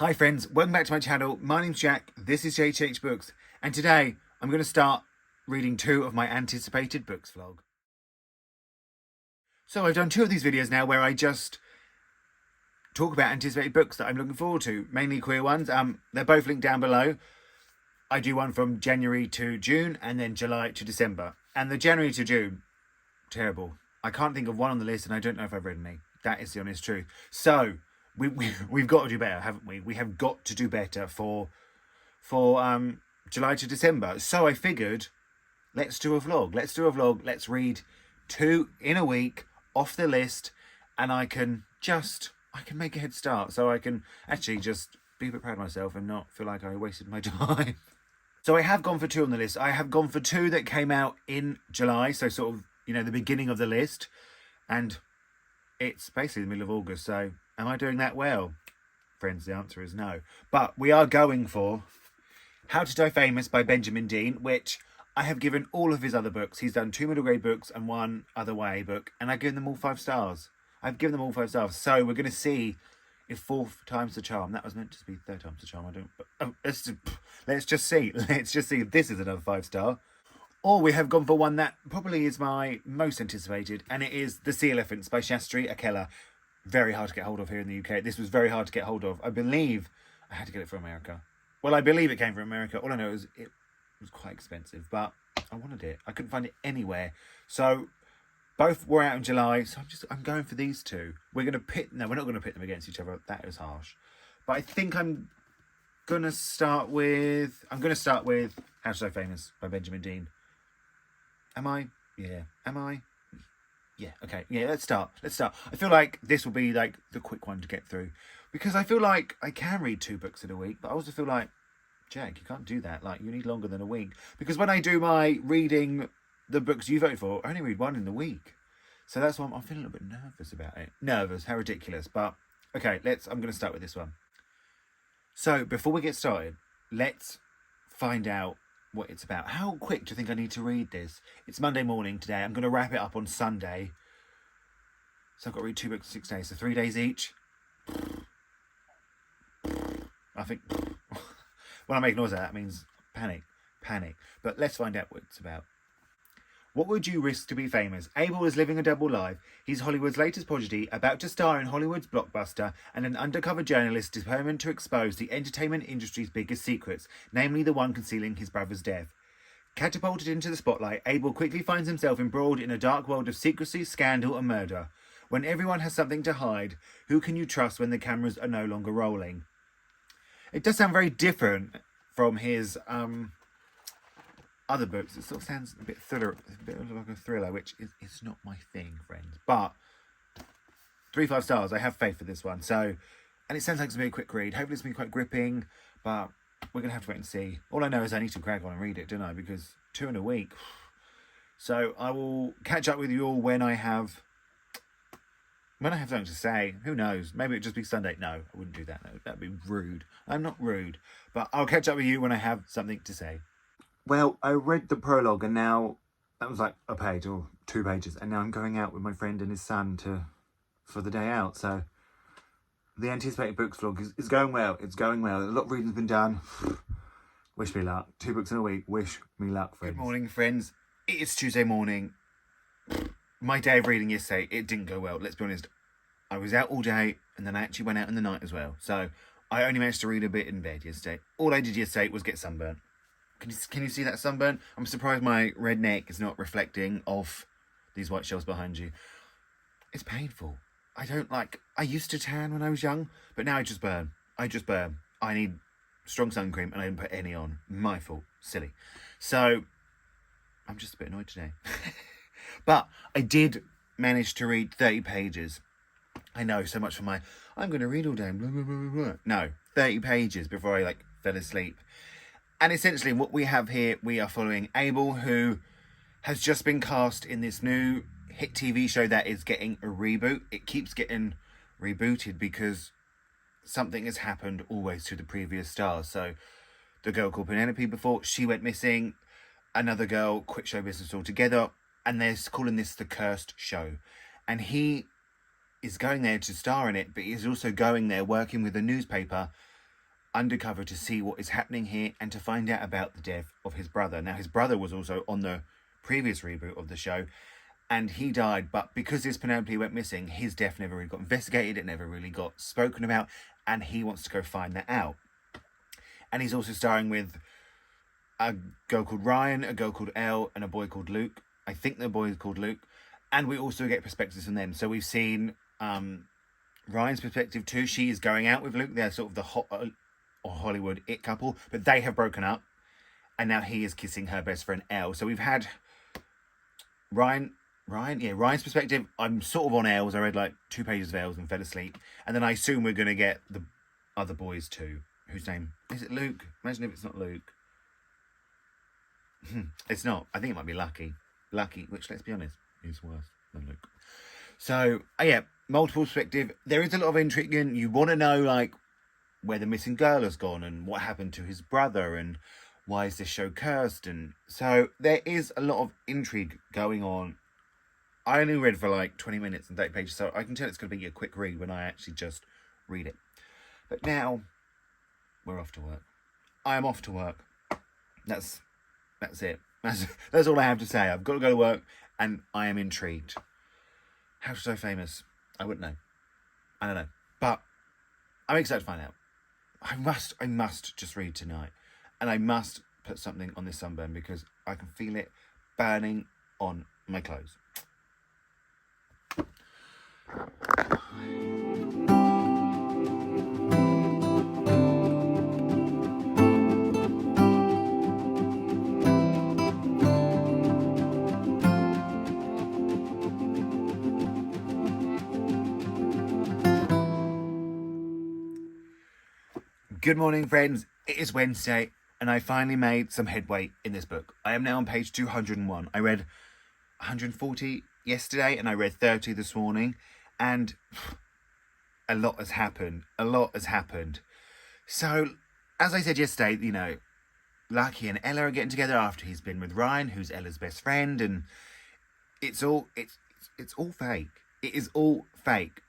Hi friends, welcome back to my channel. My name's Jack, this is Jthbooks, and today I'm going to start reading 2 of my anticipated books vlog. So I've done 2 of these videos now where I just talk about anticipated books that I'm looking forward to, mainly queer ones. They're both linked down below. I do one from January to June and then July to December. And the January to June, terrible. I can't think of one on the list and I don't know if I've read any. That is the honest truth. So we've got to do better, haven't we? We have got to do better for July to December. So I figured, let's do a vlog. Let's read 2 in a week off the list, and I can make a head start. So I can actually just be a bit proud of myself and not feel like I wasted my time. So I have gone for 2 on the list. I have gone for 2 that came out in July, so sort of, the beginning of the list, and it's basically the middle of August, so am I doing that well? Friends, the answer is no. But we are going for How to Die Famous by Benjamin Dean, which I have given all of his other books. He's done 2 middle grade books and 1 other YA book, and I've given them all 5 stars. I've given them all 5 stars. So we're going to see if 4th time's the charm. That was meant to be 3rd time's the charm. I don't. Let's just see. Let's just see if this is another 5 star. Or we have gone for one that probably is my most anticipated, and it is The Sea Elephants by Shastri Akella. Very hard to get hold of here in the UK. This was very hard to get hold of. I believe I had to get it from America. Well, I believe it came from America. All I know is it was quite expensive, but I wanted it. I couldn't find it anywhere. So both were out in July, so I'm going for these 2. We're not going to pit them against each other. That is harsh. But I think I'm going to start with How to Die Famous by Benjamin Dean. Am I? Yeah. Am I? Yeah. Okay. Yeah, let's start. I feel like this will be like the quick one to get through, because I feel like I can read 2 books in a week, but I also feel like, Jack, you can't do that. Like, you need longer than a week, because when I do my reading the books you vote for, I only read 1 in the week. So that's why I'm feeling a little bit nervous about it. Nervous, how ridiculous. But okay, I'm going to start with this one. So before we get started, let's find out what it's about. How quick do you think I need to read this? It's Monday morning today. I'm going to wrap it up on Sunday. So I've got to read 2 books in 6 days. So 3 days each. I think when I make noise like that, means panic. But let's find out what it's about. What would you risk to be famous? Abel is living a double life. He's Hollywood's latest prodigy, about to star in Hollywood's blockbuster, and an undercover journalist determined to expose the entertainment industry's biggest secrets, namely the one concealing his brother's death. Catapulted into the spotlight, Abel quickly finds himself embroiled in a dark world of secrecy, scandal, and murder. When everyone has something to hide, who can you trust when the cameras are no longer rolling? It does sound very different from his other books. It sort of sounds a bit like a thriller, which is not my thing, friends. But 3 5 stars. I have faith for this one. So, and it sounds like it's gonna be a quick read. Hopefully it's gonna be quite gripping, but we're gonna have to wait and see. All I know is I need to crack on and read it, don't I? Because 2 in a week. So I will catch up with you all when I have something to say. Who knows? Maybe it'll just be Sunday. No, I wouldn't do that. No, that'd be rude. I'm not rude, but I'll catch up with you when I have something to say. Well, I read the prologue, and now that was like a page or 2 pages, and now I'm going out with my friend and his son for the day out. So the anticipated books vlog is going well. It's going well. A lot of reading's been done. Wish me luck. 2 books in a week. Wish me luck, friends. Good morning, friends. It's Tuesday morning. My day of reading yesterday, it didn't go well. Let's be honest. I was out all day, and then I actually went out in the night as well. So I only managed to read a bit in bed yesterday. All I did yesterday was get sunburnt. Can you see that sunburn? I'm surprised my red neck is not reflecting off these white shells behind you. It's painful. I used to tan when I was young, but now I just burn. I need strong sun cream, and I didn't put any on. My fault. Silly. So I'm just a bit annoyed today. But I did manage to read 30 pages. I know, so much for I'm going to read all day. Blah, blah, blah, blah. No, 30 pages before I fell asleep. And essentially what we have here, we are following Abel, who has just been cast in this new hit TV show that is getting a reboot. It keeps getting rebooted because something has happened always to the previous stars. So the girl called Penelope before, she went missing. Another girl quit show business altogether, and they're calling this the Cursed Show. And he is going there to star in it, but he's also going there working with a newspaper undercover to see what is happening here and to find out about the death of his brother. Now, his brother was also on the previous reboot of the show, and he died, but because this Penelope went missing, his death never really got investigated, it never really got spoken about, and he wants to go find that out. And he's also starring with a girl called Ryan, a girl called Elle, and a boy called Luke. I think the boy is called Luke. And we also get perspectives from them. So we've seen Ryan's perspective too. She is going out with Luke. They're sort of the hot Hollywood it couple, but they have broken up. And now he is kissing her best friend Elle. So we've had Ryan's perspective. I'm sort of on Elle's. I read like 2 pages of Elle's and fell asleep. And then I assume we're going to get the other boys too. Whose name? Is it Luke? Imagine if it's not Luke. It's not. I think it might be Lucky. Lucky, which, let's be honest, is worse than Luke. So, yeah, multiple perspective. There is a lot of intrigue. You want to know, like, where the missing girl has gone and what happened to his brother and why is this show cursed. And so there is a lot of intrigue going on. I only read for like 20 minutes and 30 pages, so I can tell it's going to be a quick read when I actually just read it. But now we're off to work. I am off to work. That's it. That's all I have to say. I've got to go to work and I am intrigued. How so famous? I wouldn't know. I don't know. But I'm excited to find out. I must just read tonight. And I must put something on this sunburn because I can feel it burning on my clothes. Good morning, friends. It is Wednesday, and I finally made some headway in this book. I am now on page 201. I read 140 yesterday, and I read 30 this morning, and a lot has happened. So, as I said yesterday, Lucky and Ella are getting together after he's been with Ryan, who's Ella's best friend, and it's all fake. It is all fake.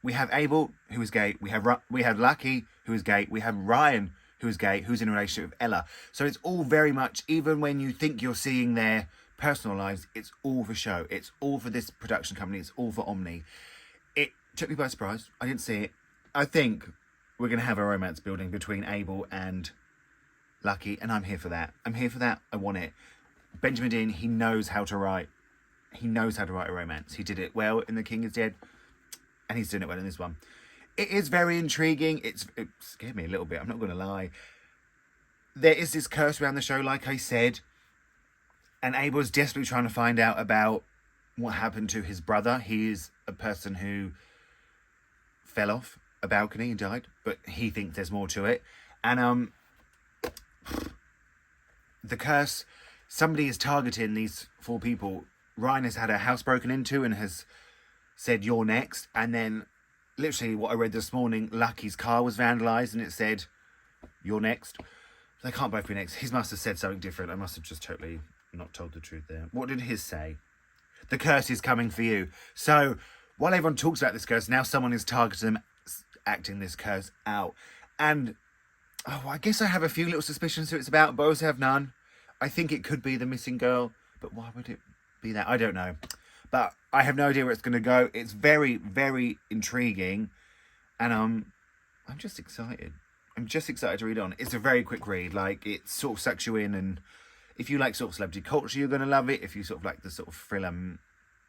We have Abel, who is gay. We have Lucky, who is gay. We have Ryan, who is gay, who's in a relationship with Ella. So it's all very much, even when you think you're seeing their personal lives, it's all for show. It's all for this production company. It's all for Omni. It took me by surprise. I didn't see it. I think we're going to have a romance building between Abel and Lucky, and I'm here for that. I want it. Benjamin Dean, he knows how to write. He knows how to write a romance. He did it well in The King is Dead. And he's doing it well in this one. It is very intriguing. It scared me a little bit. I'm not going to lie. There is this curse around the show, like I said. And Abel's desperately trying to find out about what happened to his brother. He is a person who fell off a balcony and died. But he thinks there's more to it. And the curse, somebody is targeting these 4 people. Ryan has had a house broken into and has said, "You're next." And then literally what I read this morning, Lucky's car was vandalised and it said, "You're next." They can't both be next. He must have said something different. I must have just totally not told the truth there. What did his say? "The curse is coming for you." So while everyone talks about this curse, now someone is targeting them, acting this curse out. And I guess I have a few little suspicions who it's about, but I also have none. I think it could be the missing girl, but why would it be that? I don't know. But I have no idea where it's going to go. It's very, very intriguing. And I'm just excited. I'm just excited to read on. It's a very quick read. Like, it sort of sucks you in. And if you like sort of celebrity culture, you're going to love it. If you sort of like the sort of thriller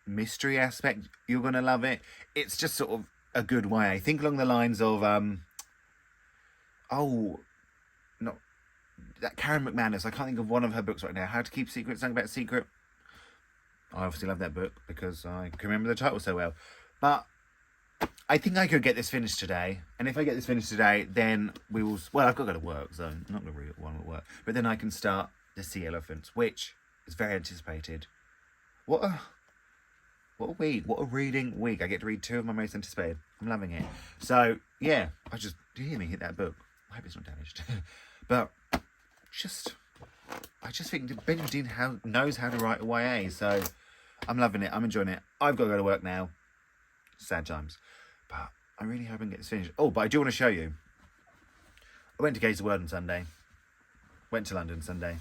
mystery aspect, you're going to love it. It's just sort of a good way. Think along the lines of, that Karen McManus. I can't think of one of her books right now. How to Keep Secrets, something about secret. I obviously love that book because I can remember the title so well. But I think I could get this finished today. And if I get this finished today, then we will... Well, I've got to go to work, so I'm not going to read one at work. But then I can start The Sea Elephants, which is very anticipated. What a week. What a reading week. I get to read 2 of my most anticipated. I'm loving it. So, yeah. Do you hear me hit that book? I hope it's not damaged. But I just think Benjamin Dean knows how to write a YA, so I'm loving it. I'm enjoying it. I've got to go to work now. Sad times. But I really hope I can get this finished. Oh, but I do want to show you. I went to Gaze the World on Sunday. Went to London Sunday.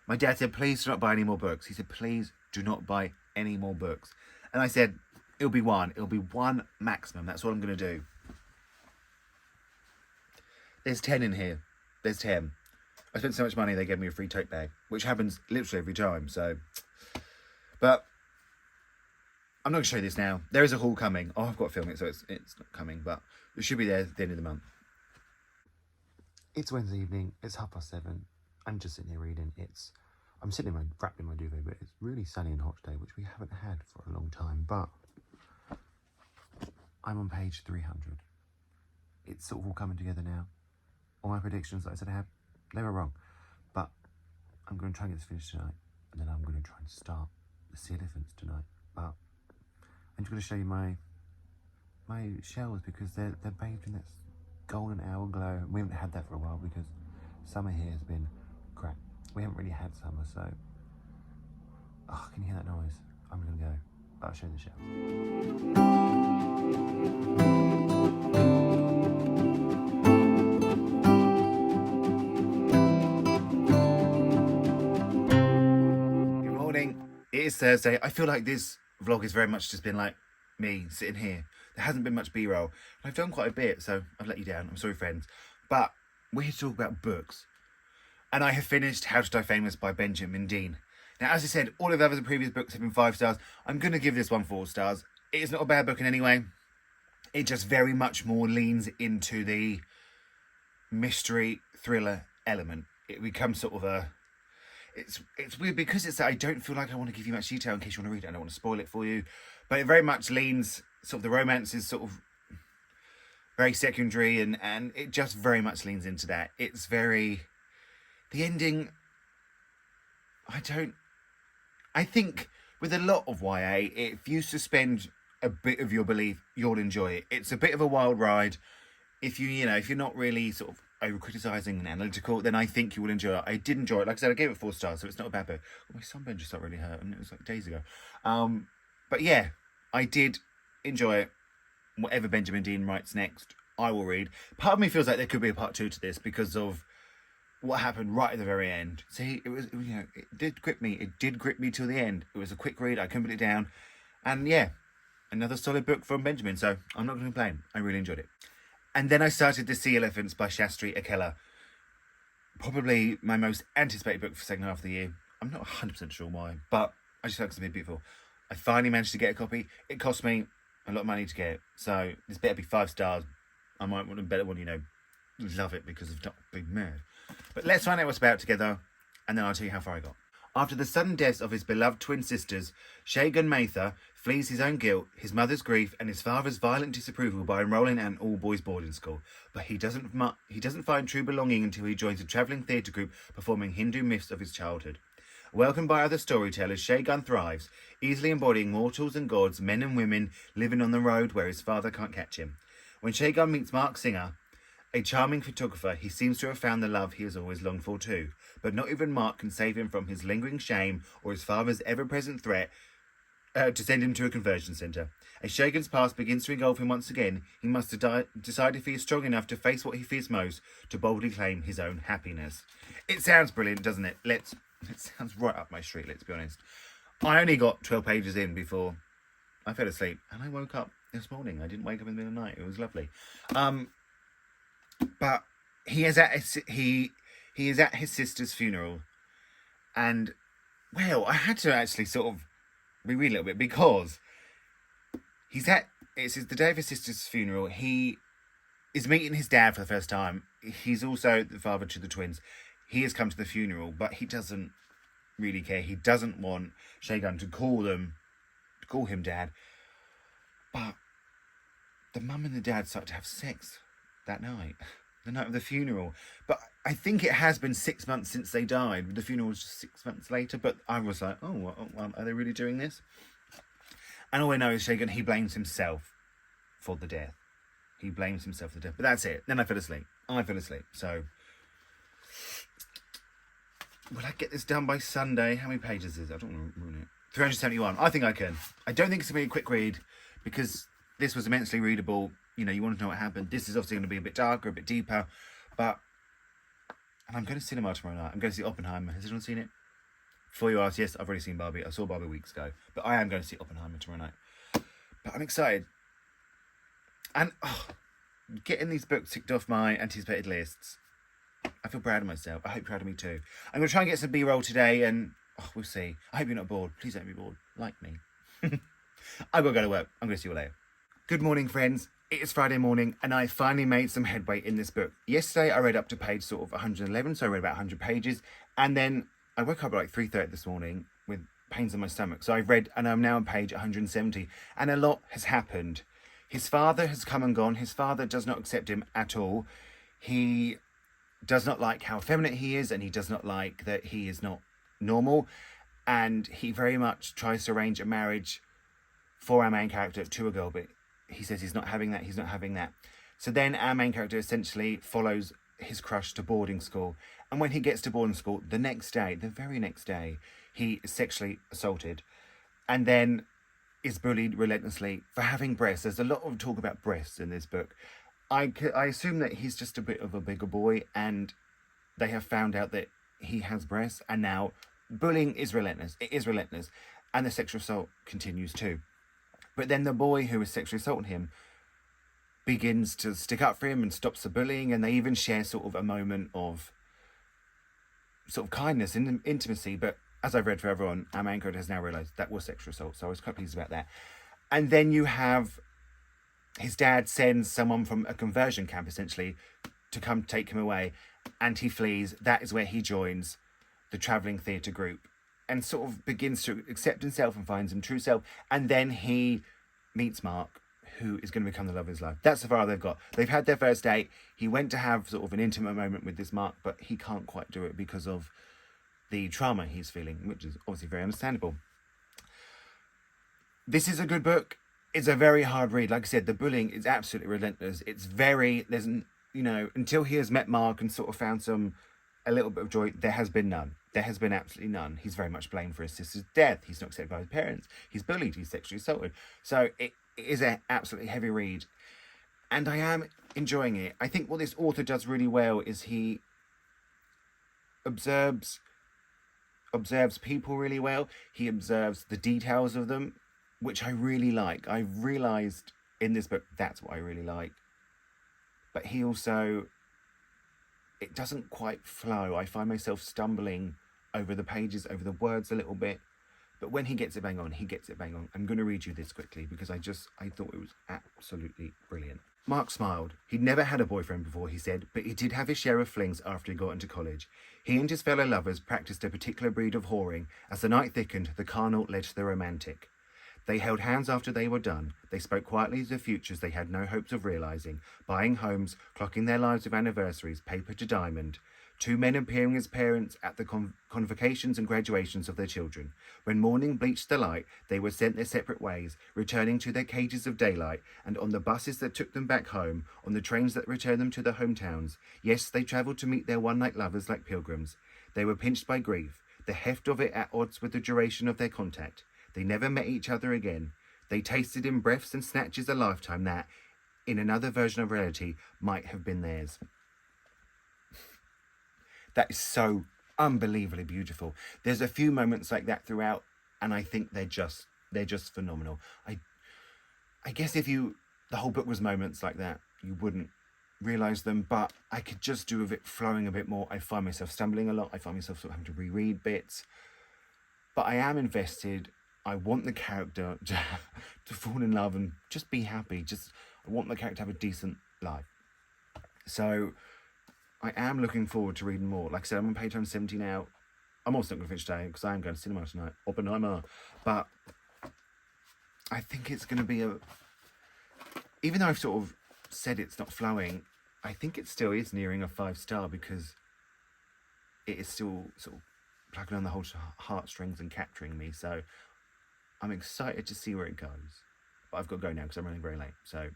My dad said, please do not buy any more books. He said, please do not buy any more books. And I said, it'll be one. It'll be one maximum. That's what I'm going to do. There's 10 in here. There's 10. I spent so much money, they gave me a free tote bag, which happens literally every time, so. But I'm not going to show you this now. There is a haul coming. Oh, I've got to film it, so it's not coming, but it should be there at the end of the month. It's Wednesday evening. It's 7:30. I'm just sitting here reading. I'm sitting wrapped in my duvet, but it's really sunny and hot today, which we haven't had for a long time. But I'm on page 300. It's sort of all coming together now. All my predictions that I said I had, they were wrong. But I'm going to try and get this finished tonight, and then I'm going to try and start the sea elephants tonight. But I'm just going to show you my shells, because they're bathed in that golden hour glow. We haven't had that for a while because summer here has been crap. We haven't really had summer, so can you hear that noise? I'm gonna go, but I'll show you the shells. Good morning. It is Thursday. I feel like this vlog has very much just been like me sitting here. There hasn't been much B-roll. I've done quite a bit, so I've let you down. I'm sorry, friends. But we're here to talk about books. And I have finished How to Die Famous by Benjamin Dean. Now, as I said, all of the other previous books have been 5 stars. I'm going to give this one 4 stars. It is not a bad book in any way. It just very much more leans into the mystery thriller element. It becomes sort of a... It's weird because I don't feel like I want to give you much detail in case you want to read it. I don't want to spoil it for you. But it very much leans... Sort of the romance is sort of very secondary, and it just very much leans into that. It's very... The ending... I think with a lot of YA, if you suspend a bit of your belief, you'll enjoy it. It's a bit of a wild ride. If you're not really sort of over-criticising and analytical, then I think you will enjoy it. I did enjoy it. Like I said, I gave it 4 stars, so it's not a bad book. Oh, my sunburn just got really hurt, and it was like days ago. But yeah, I did enjoy it. Whatever Benjamin Dean writes next, I will read. Part of me feels like there could be a part 2 to this because of what happened right at the very end. See, it did grip me. It did grip me till the end. It was a quick read. I couldn't put it down. And yeah, another solid book from Benjamin. So I'm not going to complain. I really enjoyed it. And then I started The Sea Elephants by Shastri Akella. Probably my most anticipated book for the second half of the year. I'm not 100% sure why, but I just thought it was beautiful. I finally managed to get a copy. It cost me a lot of money to get it. So this better be 5 stars. I might want a better one, love it because of not being mad. But let's find out what's about together, and then I'll tell you how far I got. After the sudden deaths of his beloved twin sisters, Shagan Mather flees his own guilt, his mother's grief, and his father's violent disapproval by enrolling at an all-boys boarding school. But he doesn't find true belonging until he joins a travelling theatre group performing Hindu myths of his childhood. Welcomed by other storytellers, Shagan thrives, easily embodying mortals and gods, men and women, living on the road where his father can't catch him. When Shagan meets Mark Singer, a charming photographer, he seems to have found the love he has always longed for too. But not even Mark can save him from his lingering shame or his father's ever-present threat to send him to a conversion centre. As Shagan's past begins to engulf him once again, he must decide if he is strong enough to face what he fears most, to boldly claim his own happiness. It sounds brilliant, doesn't it? It sounds right up my street, let's be honest. I only got 12 pages in before I fell asleep, and I woke up this morning. I didn't wake up in the middle of the night. It was lovely. But he is at his sister's funeral, and well, I had to actually sort of reread a little bit because it's the day of his sister's funeral. He is meeting his dad for the first time. He's also the father to the twins. He has come to the funeral, but he doesn't really care. He doesn't want Shagan to call him dad. But the mum and the dad start to have sex that night, the night of the funeral. But I think it has been 6 months since they died. The funeral was just 6 months later. But I was like, are they really doing this? And all I know is Shagan, he blames himself for the death. But that's it. Then I fell asleep. So, will I get this done by Sunday? How many pages is it? I don't want to ruin it. 371. I think I can. I don't think it's going to be a quick read because this was immensely readable. You want to know what happened. This is obviously going to be a bit darker, a bit deeper. And I'm going to cinema tomorrow night. I'm going to see Oppenheimer. Has anyone seen it? Before you ask, yes, I've already seen Barbie. I saw Barbie weeks ago. But I am going to see Oppenheimer tomorrow night. But I'm excited. And getting these books ticked off my anticipated lists. I feel proud of myself. I hope you're proud of me too. I'm going to try and get some B-roll today and we'll see. I hope you're not bored. Please don't be bored. Like me. I've got to go to work. I'm going to see you later. Good morning, friends. It is Friday morning and I finally made some headway in this book. Yesterday I read up to page sort of 111, so I read about 100 pages. And then I woke up at like 3:30 this morning with pains in my stomach. So I've read and I'm now on page 170 and a lot has happened. His father has come and gone. His father does not accept him at all. He does not like how effeminate he is and he does not like that he is not normal. And he very much tries to arrange a marriage for our main character to a girl, but he says he's not having that, he's not having that. So then our main character essentially follows his crush to boarding school. And when he gets to boarding school, the very next day, he is sexually assaulted and then is bullied relentlessly for having breasts. There's a lot of talk about breasts in this book. I assume that he's just a bit of a bigger boy and they have found out that he has breasts and now bullying is relentless. It is relentless. And the sexual assault continues too. But then the boy who was sexually assaulting him begins to stick up for him and stops the bullying. And they even share sort of a moment of sort of kindness and intimacy. But as I've read for everyone, our main character has now realised that was sexual assault. So I was quite pleased about that. And then you have his dad sends someone from a conversion camp, essentially, to come take him away. And he flees. That is where he joins the travelling theatre group. And sort of begins to accept himself and finds his true self. And then he meets Mark, who is going to become the love of his life. That's the far they've got. They've had their first date. He went to have sort of an intimate moment with this Mark, but he can't quite do it because of the trauma he's feeling, which is obviously very understandable. This is a good book. It's a very hard read. Like I said, the bullying is absolutely relentless. Until he has met Mark and sort of found a little bit of joy, there has been none. There has been absolutely none. He's very much blamed for his sister's death. He's not accepted by his parents. He's bullied. He's sexually assaulted. So it is an absolutely heavy read. And I am enjoying it. I think what this author does really well is he observes people really well. He observes the details of them, which I really like. I realised in this book that's what I really like. But he also... it doesn't quite flow. I find myself stumbling over the pages, over the words a little bit. But when he gets it bang on, he gets it bang on. I'm going to read you this quickly because I thought it was absolutely brilliant. Mark smiled. He'd never had a boyfriend before, he said, but he did have his share of flings after he got into college. He and his fellow lovers practiced a particular breed of whoring. As the night thickened, the carnal led to the romantic. They held hands after they were done. They spoke quietly of the futures they had no hopes of realising, buying homes, clocking their lives with anniversaries, paper to diamond. Two men appearing as parents at the convocations and graduations of their children. When morning bleached the light, they were sent their separate ways, returning to their cages of daylight, and on the buses that took them back home, on the trains that returned them to their hometowns. Yes, they travelled to meet their one-night lovers like pilgrims. They were pinched by grief, the heft of it at odds with the duration of their contact. They never met each other again. They tasted in breaths and snatches a lifetime that, in another version of reality, might have been theirs. That is so unbelievably beautiful. There's a few moments like that throughout, and I think they're just phenomenal. I guess if the whole book was moments like that, you wouldn't realise them, but I could just do with it flowing a bit more. I find myself stumbling a lot. I find myself sort of having to reread bits. But I am invested. I want the character to fall in love and just be happy. I want the character to have a decent life. So I am looking forward to reading more. Like I said, I'm on page 170 now. I'm also not going to finish today because I am going to cinema tonight. Oppenheimer. But I think it's going to be even though I've sort of said it's not flowing, I think it still is nearing a 5-star because it is still sort of plugging on the whole heartstrings and capturing me. So I'm excited to see where it goes. But I've got to go now because I'm running very late. So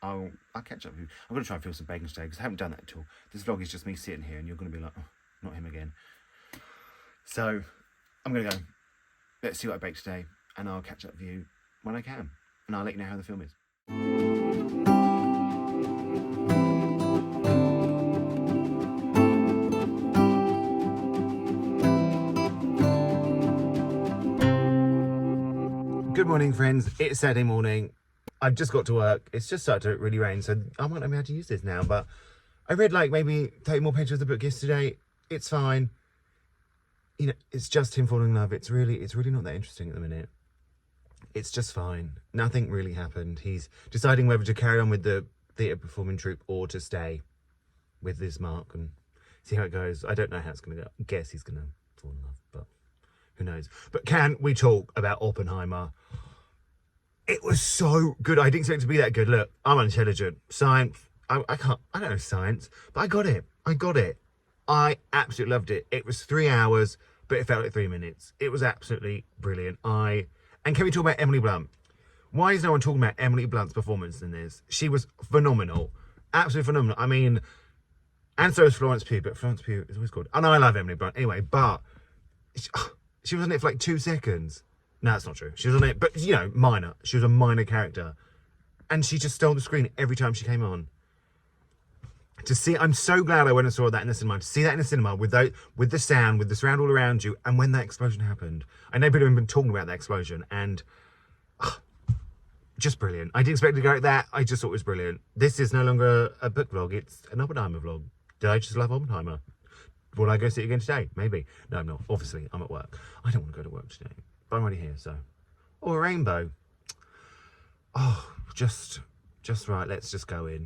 I'll catch up with you. I'm going to try and feel some bacon today because I haven't done that at all. This vlog is just me sitting here and you're going to be like, oh, not him again. So I'm going to go. Let's see what I bake today and I'll catch up with you when I can. And I'll let you know how the film is. Good morning, friends. It's Saturday morning. I've just got to work. It's just started to really rain, so I might not be able to use this now, but I read like maybe 30 more pages of the book yesterday. It's fine. You know, it's just him falling in love. It's really not that interesting at the minute. It's just fine. Nothing really happened. He's deciding whether to carry on with the theatre performing troupe or to stay with this Mark and see how it goes. I don't know how it's going to go. I guess he's going to fall in love, but who knows? But can we talk about Oppenheimer? It was so good. I didn't expect it to be that good. Look, I'm intelligent. Science. I don't know science, but I got it. I absolutely loved it. It was 3 hours, but it felt like 3 minutes. It was absolutely brilliant. And can we talk about Emily Blunt? Why is no one talking about Emily Blunt's performance in this? She was phenomenal. Absolutely phenomenal. I mean, and so is Florence Pugh, but Florence Pugh is always good. I know I love Emily Blunt. Anyway, but she was on it for like 2 seconds. No, that's not true. She was on it, but, you know, minor. She was a minor character. And she just stole the screen every time she came on. To see, I'm so glad I went and saw that in the cinema. To see that in the cinema with the sound, with the surround all around you, and when that explosion happened. I know people have been talking about that explosion, and just brilliant. I didn't expect it to go like that. I just thought it was brilliant. This is no longer a book vlog. It's an Oppenheimer vlog. Did I just love Oppenheimer? Will I go see it again today? Maybe. No, I'm not. Obviously, I'm at work. I don't want to go to work today. But I'm already here, so. Or a rainbow. Oh, just right. Let's just go in.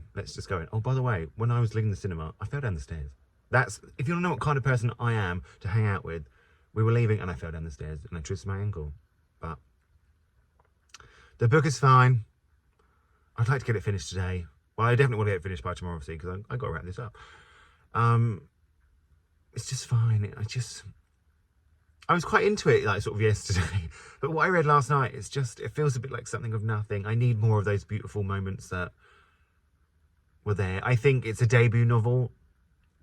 Oh, by the way, when I was leaving the cinema, I fell down the stairs. That's, if you don't know what kind of person I am to hang out with, we were leaving and I fell down the stairs and I twisted my ankle. But the book is fine. I'd like to get it finished today. Well, I definitely want to get it finished by tomorrow, obviously, because I got to wrap this up. It's just fine. I was quite into it, like, sort of yesterday. But what I read last night, it feels a bit like something of nothing. I need more of those beautiful moments that were there. I think it's a debut novel,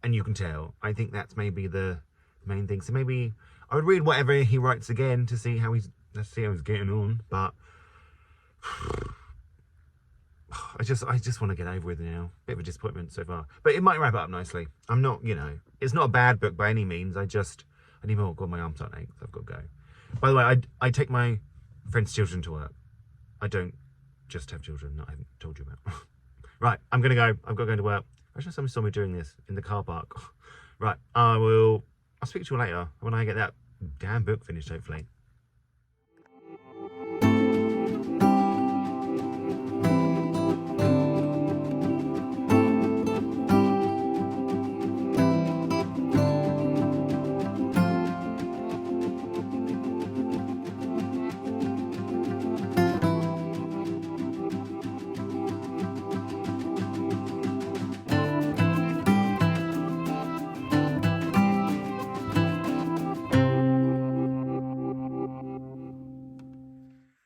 and you can tell. I think that's maybe the main thing. So maybe I would read whatever he writes again to see how he's getting on. But I just want to get over with it now. Bit of a disappointment so far. But it might wrap up nicely. I'm not, you know, it's not a bad book by any means. I need more. God, my arms aren't aching, so I've got to go. By the way, I take my friend's children to work. I don't just have children that I haven't told you about. Right, I'm going to go. I've got to go to work. Actually, somebody saw me doing this in the car park. Right, I'll speak to you later when I get that damn book finished, hopefully.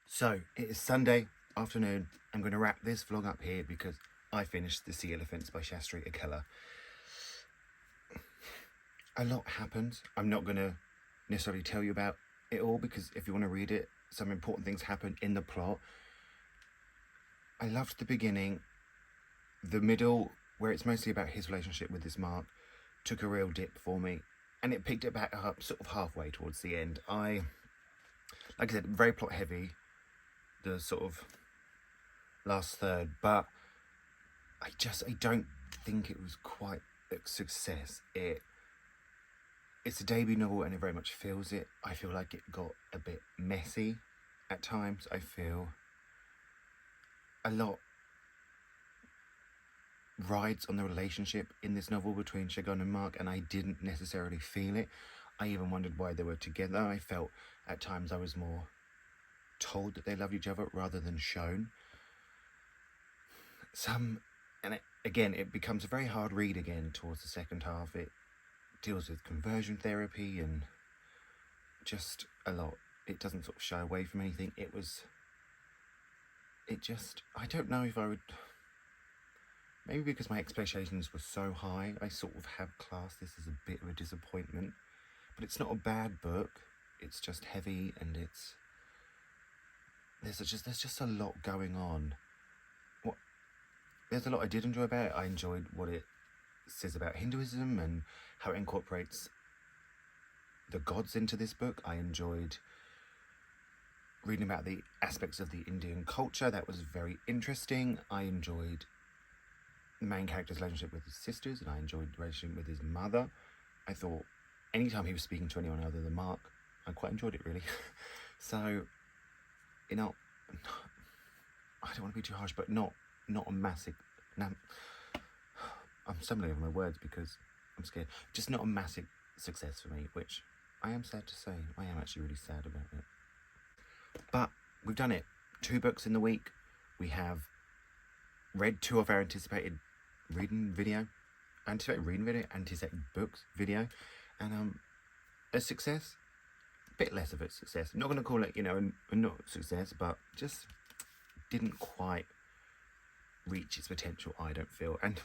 So, it is Sunday afternoon. I'm going to wrap this vlog up here because I finished The Sea Elephants by Shastri Akella. A lot happened. I'm not going to necessarily tell you about it all because if you want to read it, some important things happen in the plot. I loved the beginning. The middle, where it's mostly about his relationship with this Mark, took a real dip for me. And it picked it back up sort of halfway towards the end. Like I said, very plot heavy. The sort of last third, but I don't think it was quite a success. It's a debut novel and it very much feels it. I feel like it got a bit messy at times. I feel a lot rides on the relationship in this novel between Shagun and Mark, and I didn't necessarily feel it. I even wondered why they were together. I felt at times I was more told that they loved each other rather than shown. It becomes a very hard read again towards the second half. It deals with conversion therapy and just a lot. It doesn't sort of shy away from anything. I don't know if I would, maybe because my expectations were so high, I sort of have classed this as a bit of a disappointment. But it's not a bad book. It's just heavy and there's just a lot going on. There's a lot I did enjoy about it. I enjoyed what it says about Hinduism and how it incorporates the gods into this book. I enjoyed reading about the aspects of the Indian culture. That was very interesting. I enjoyed the main character's relationship with his sisters, and I enjoyed the relationship with his mother. I thought anytime he was speaking to anyone other than Mark, I quite enjoyed it, really. So, you know, I don't want to be too harsh, but not a massive... I'm stumbling over my words because I'm scared. Just not a massive success for me, which I am sad to say. I am actually really sad about it. But we've done it. 2 books in the week. We have read 2 of our anticipated books video, and a success. A bit less of a success. I'm not going to call it, you know, a not success, but just didn't quite reach its potential, I don't feel. And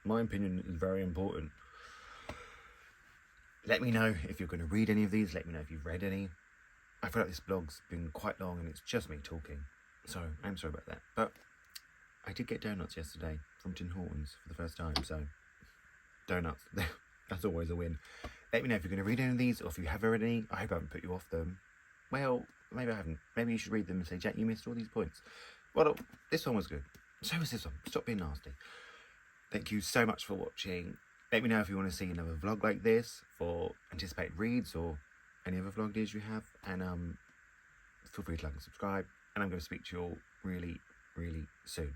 my opinion is very important. Let me know if you're going to read any of these. Let me know if you've read any. I feel like this blog's been quite long and it's just me talking, so I'm sorry about that. But I did get donuts yesterday from Tim Hortons for the first time, so donuts, that's always a win. Let me know if you're going to read any of these, or if you have read any. I hope I haven't put you off them. Well, maybe I haven't. Maybe you should read them and say, Jack, you missed all these points. Well, this one was good. So was this one. Stop being nasty. Thank you so much for watching. Let me know if you want to see another vlog like this for anticipated reads or any other vlog ideas you have. And feel free to like and subscribe. And I'm going to speak to you all really, really soon.